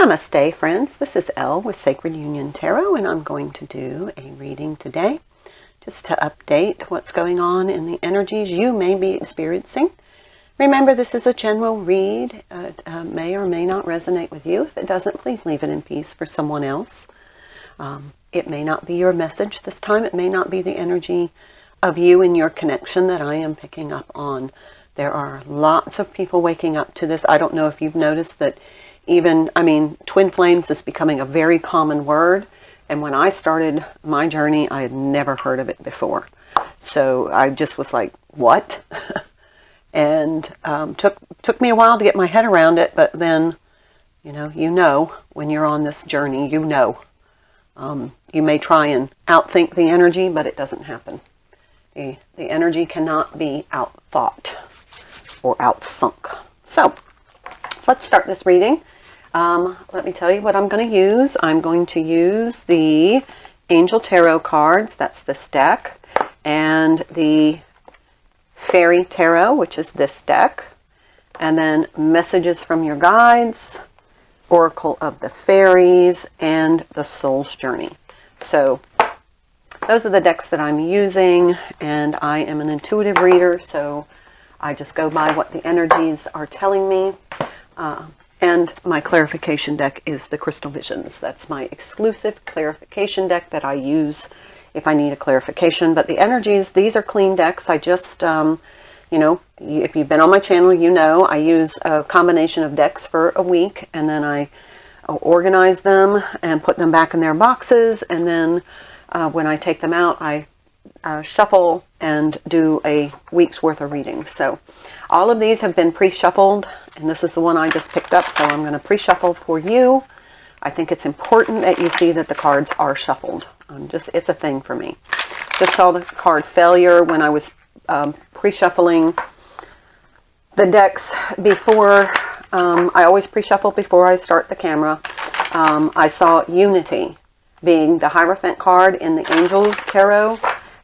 Namaste, friends. This is Elle with Sacred Union Tarot, and I'm going to do a reading today just to update what's going on in the energies you may be experiencing. Remember, this is a general read. It may or may not resonate with you. If it doesn't, please leave it in peace for someone else. It may not be your message this time. It may not be the energy of you and your connection that I am picking up on. There are lots of people waking up to this. I don't know if you've noticed that twin flames is becoming a very common word. And when I started my journey, I had never heard of it before. So I just was like, what? And took me a while to get my head around it. But then, you know, when you're on this journey, you know. You may try and outthink the energy, but it doesn't happen. The energy cannot be outthought or outthunk. So let's start this reading. Let me tell you what I'm going to use. I'm going to use the Angel Tarot cards, that's this deck, and the Fairy Tarot, which is this deck, and then Messages from Your Guides, Oracle of the Fairies, and the Soul's Journey. So those are the decks that I'm using, and I am an intuitive reader, so I just go by what the energies are telling me. And my clarification deck is the Crystal Visions. That's my exclusive clarification deck that I use if I need a clarification. But the energies, these are clean decks. I just, if you've been on my channel, you know I use a combination of decks for a week, and then I organize them and put them back in their boxes. And then when I take them out, I shuffle and do a week's worth of readings. So all of these have been pre-shuffled, and this is the one I just picked up, so I'm going to pre-shuffle for you. I think it's important that you see that the cards are shuffled. It's a thing for me. Just saw the card Failure when I was pre-shuffling the decks before. I always pre-shuffle before I start the camera. I saw Unity being the Hierophant card in the Angel Tarot.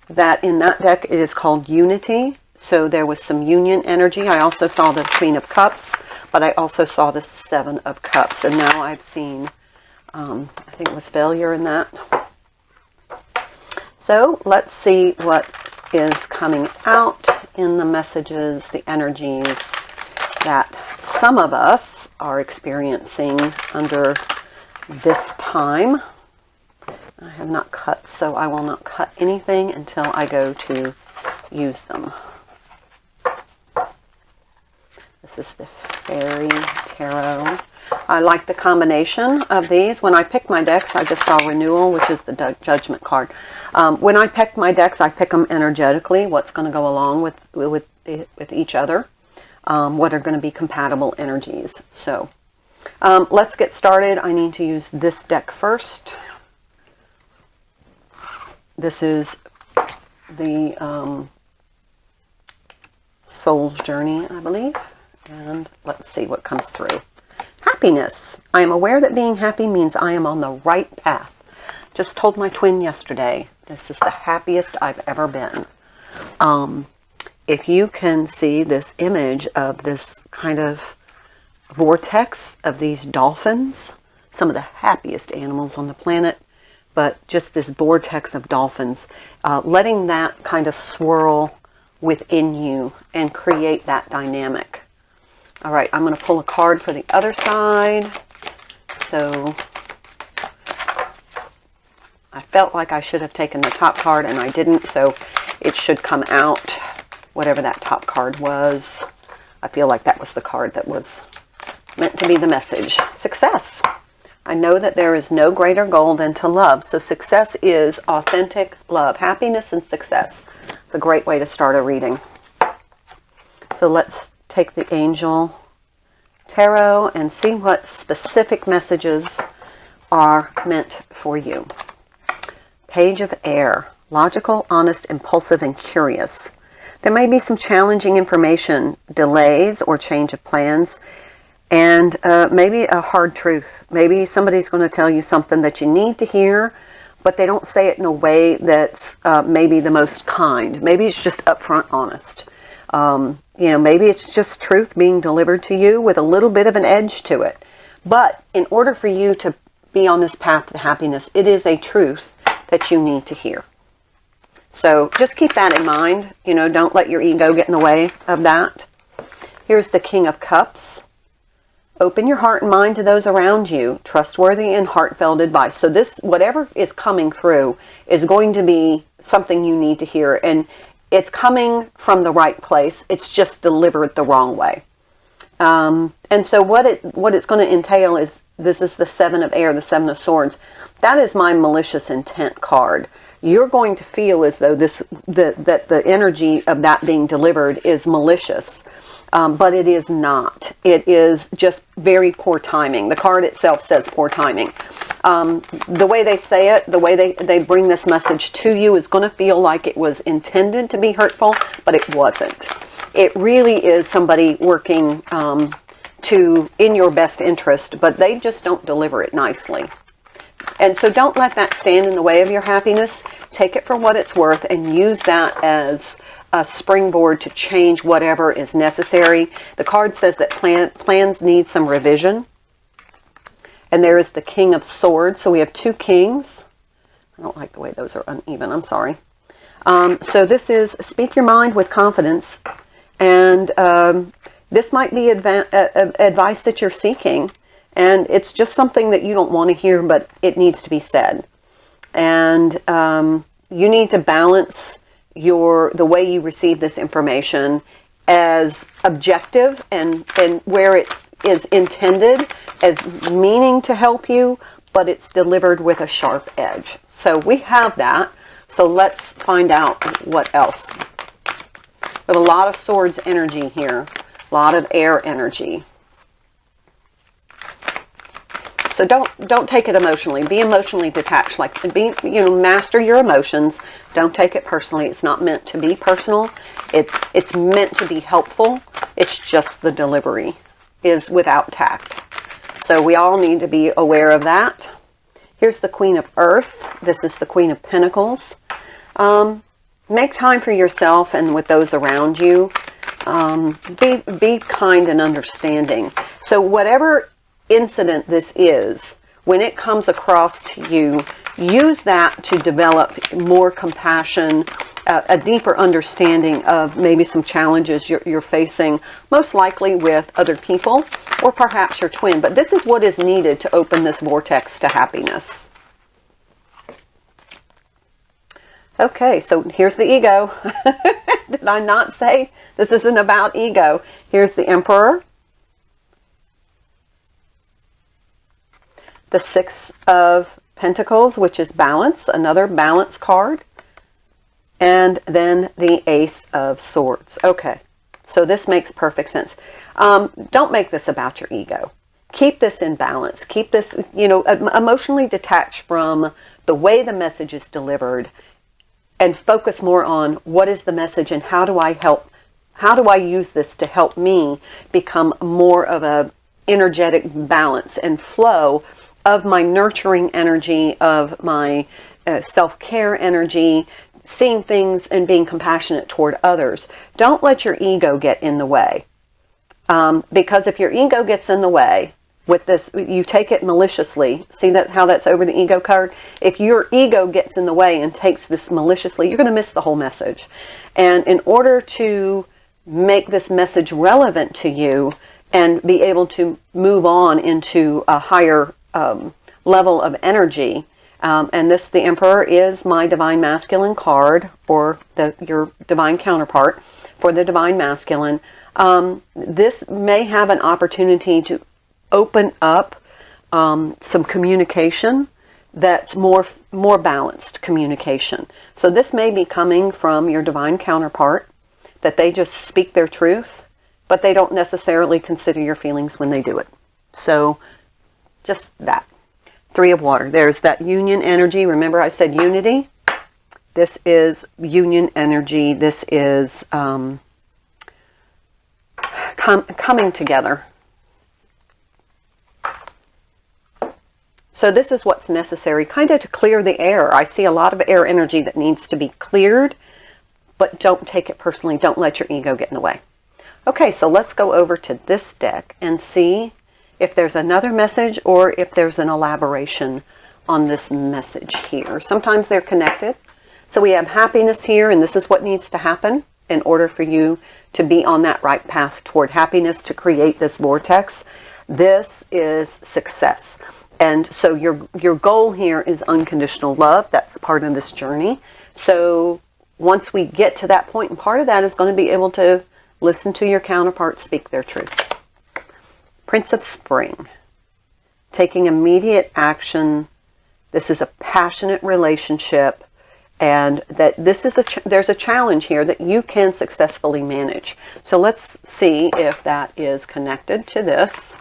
That in that deck it is called Unity. So there was some union energy. I also saw the Queen of Cups, but I also saw the Seven of Cups. And now I've seen, I think it was Failure in that. So let's see what is coming out in the messages, the energies that some of us are experiencing under this time. I have not cut, so I will not cut anything until I go to use them. This is the Fairy Tarot. I like the combination of these. When I pick my decks, I just saw Renewal, which is the Judgment card. When I pick my decks, I pick them energetically, what's going to go along with each other, what are going to be compatible energies. So let's get started. I need to use this deck first. This is the Soul's Journey, I believe. And let's see what comes through. Happiness. I am aware that being happy means I am on the right path. Just told my twin yesterday, this is the happiest I've ever been. If you can see this image of this kind of vortex of these dolphins, some of the happiest animals on the planet, but just this vortex of dolphins, letting that kind of swirl within you and create that dynamic. All right, I'm going to pull a card for the other side. So I felt like I should have taken the top card, and I didn't, so it should come out, whatever that top card was. I feel like that was the card that was meant to be the message. Success. I know that there is no greater goal than to love. So success is authentic love. Happiness and success. It's a great way to start a reading. So let's take the Angel Tarot and see what specific messages are meant for you. Page of Air. Logical, honest, impulsive, and curious. There may be some challenging information, delays, or change of plans. And maybe a hard truth. Maybe somebody's going to tell you something that you need to hear, but they don't say it in a way that's maybe the most kind. Maybe it's just upfront honest. Maybe it's just truth being delivered to you with a little bit of an edge to it. But in order for you to be on this path to happiness, it is a truth that you need to hear. So just keep that in mind. You know, don't let your ego get in the way of that. Here's the King of Cups. Open your heart and mind to those around you. Trustworthy and heartfelt advice. So this, whatever is coming through, is going to be something you need to hear. And it's coming from the right place. It's just delivered the wrong way. And so what it's going to entail is, this is the Seven of Air, the Seven of Swords. That is my malicious intent card. You're going to feel as though that the energy of that being delivered is malicious. But it is not. It is just very poor timing. The card itself says poor timing. The way they say it, the way they bring this message to you is going to feel like it was intended to be hurtful, but it wasn't. It really is somebody working in your best interest, but they just don't deliver it nicely. And so don't let that stand in the way of your happiness. Take it for what it's worth and use that as a springboard to change whatever is necessary. The card says that plans need some revision. And there is the King of Swords. So we have two kings. I don't like the way those are uneven. I'm sorry. So this is speak your mind with confidence. And this might be advice that you're seeking. And it's just something that you don't want to hear, but it needs to be said. And you need to balance the way you receive this information as objective and where it is intended as meaning to help you, but it's delivered with a sharp edge. So we have that. So let's find out what else. We have a lot of swords energy here, a lot of air energy. So don't take it emotionally. Be emotionally detached. Master your emotions. Don't take it personally. It's not meant to be personal. It's meant to be helpful. It's just the delivery is without tact. So we all need to be aware of that. Here's the Queen of Earth. This is the Queen of Pentacles. Make time for yourself and with those around you. Be kind and understanding. So whatever incident this is, when it comes across to you, use that to develop more compassion, a deeper understanding of maybe some challenges you're facing, most likely with other people or perhaps your twin. But this is what is needed to open this vortex to happiness. Okay, so here's the ego. Did I not say this isn't about ego? Here's the Emperor. The Six of Pentacles, which is balance, another balance card. And then the Ace of Swords. Okay, so this makes perfect sense. Don't make this about your ego. Keep this in balance. Keep this, emotionally detached from the way the message is delivered and focus more on what is the message and how do I use this to help me become more of a energetic balance and flow of my nurturing energy, of my self-care energy, seeing things and being compassionate toward others. Don't let your ego get in the way. Because if your ego gets in the way with this, you take it maliciously. See how that's over the ego card? If your ego gets in the way and takes this maliciously, you're going to miss the whole message. And in order to make this message relevant to you and be able to move on into a higher level of energy, and the Emperor is my Divine Masculine card, or your Divine Counterpart for the Divine Masculine. This may have an opportunity to open up some communication that's more balanced communication. So this may be coming from your Divine Counterpart, that they just speak their truth, but they don't necessarily consider your feelings when they do it. So just that. Three of Water. There's that union energy. Remember I said unity? This is union energy. This is coming together. So this is what's necessary, kind of to clear the air. I see a lot of air energy that needs to be cleared, but don't take it personally. Don't let your ego get in the way. Okay, so let's go over to this deck and see if there's another message or if there's an elaboration on this message here. Sometimes they're connected. So we have happiness here, and this is what needs to happen in order for you to be on that right path toward happiness, to create this vortex. This is success. And so your goal here is unconditional love. That's part of this journey. So once we get to that point, and part of that is going to be able to listen to your counterpart speak their truth. Prince of Spring. Taking immediate action. This is a passionate relationship. And that this is there's a challenge here that you can successfully manage. So let's see if that is connected to this.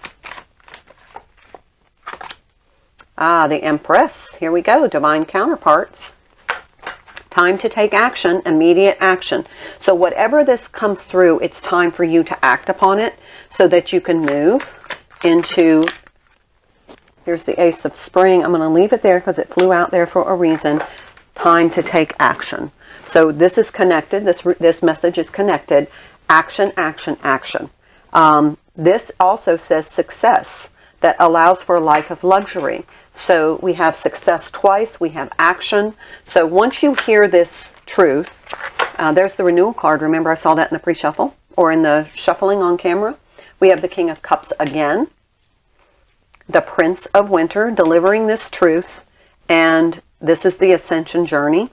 The Empress. Here we go. Divine Counterparts. Time to take action, immediate action. So whatever this comes through, it's time for you to act upon it so that you can move into, here's the Ace of Spring. I'm going to leave it there because it flew out there for a reason. Time to take action. So this is connected. This message is connected. Action, action, action. This also says success that allows for a life of luxury. So we have success twice. We have action. So once you hear this truth, there's the renewal card. Remember I saw that in the pre-shuffle or in the shuffling on camera. We have the King of Cups again. The Prince of Winter delivering this truth. And this is the Ascension journey.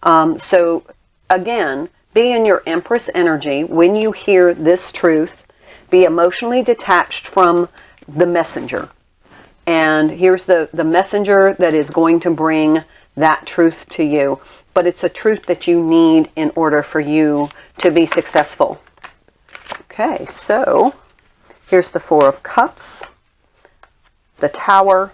So again, be in your Empress energy when you hear this truth. Be emotionally detached from the messenger. And here's the messenger that is going to bring that truth to you. But it's a truth that you need in order for you to be successful. Okay, so here's the Four of Cups, the Tower,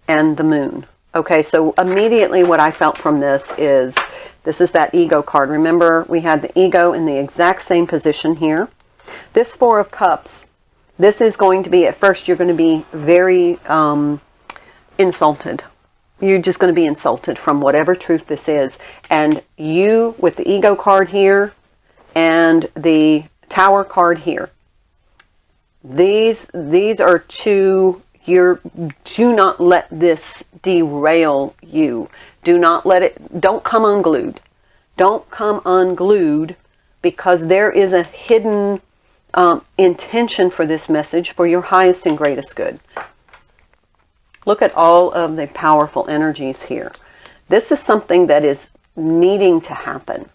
and the Moon. Okay, so immediately what I felt from this is that ego card. Remember, we had the ego in the exact same position here. This Four of Cups, this is going to be, at first, you're going to be very insulted. You're just going to be insulted from whatever truth this is. And you, with the ego card here and the Tower card here, these are two. Do not let this derail you. Do not let it, don't come unglued. Don't come unglued, because there is a hidden intention for this message for your highest and greatest good. Look at all of the powerful energies here. This is something that is needing to happen,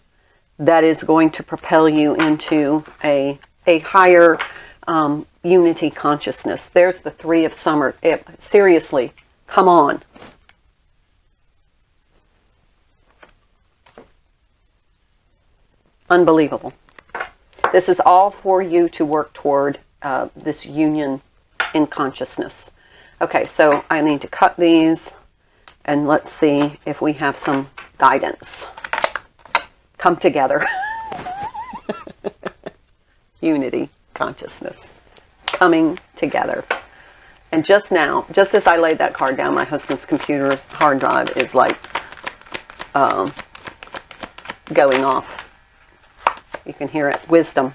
that is going to propel you into a higher unity consciousness. There's the Three of Summer. Seriously, come on. Unbelievable. This is all for you to work toward this union in consciousness. Okay, so I need to cut these, and let's see if we have some guidance. Come together. Unity consciousness. Coming together. And just now, just as I laid that card down, my husband's computer's hard drive is like going off. You can hear it. Wisdom.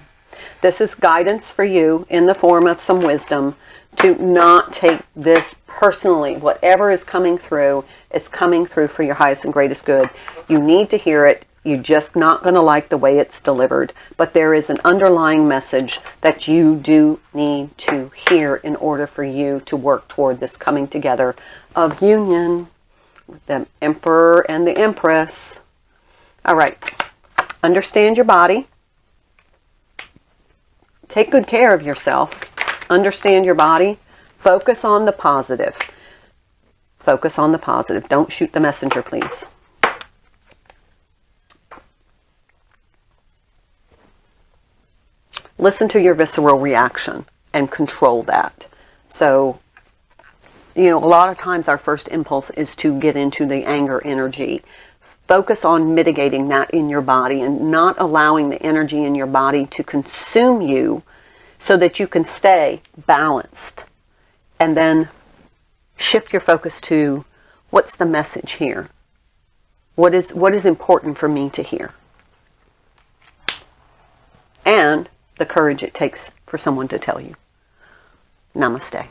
This is guidance for you in the form of some wisdom to not take this personally. Whatever is coming through for your highest and greatest good. You need to hear it. You're just not going to like the way it's delivered. But there is an underlying message that you do need to hear in order for you to work toward this coming together of union with the Emperor and the Empress. All right. Understand your body. Take good care of yourself. Understand your body. Focus on the positive. Focus on the positive. Don't shoot the messenger, please. Listen to your visceral reaction and control that. So, you know, a lot of times our first impulse is to get into the anger energy. Focus on mitigating that in your body and not allowing the energy in your body to consume you, so that you can stay balanced. And then shift your focus to, what's the message here? What is important for me to hear? And the courage it takes for someone to tell you. Namaste.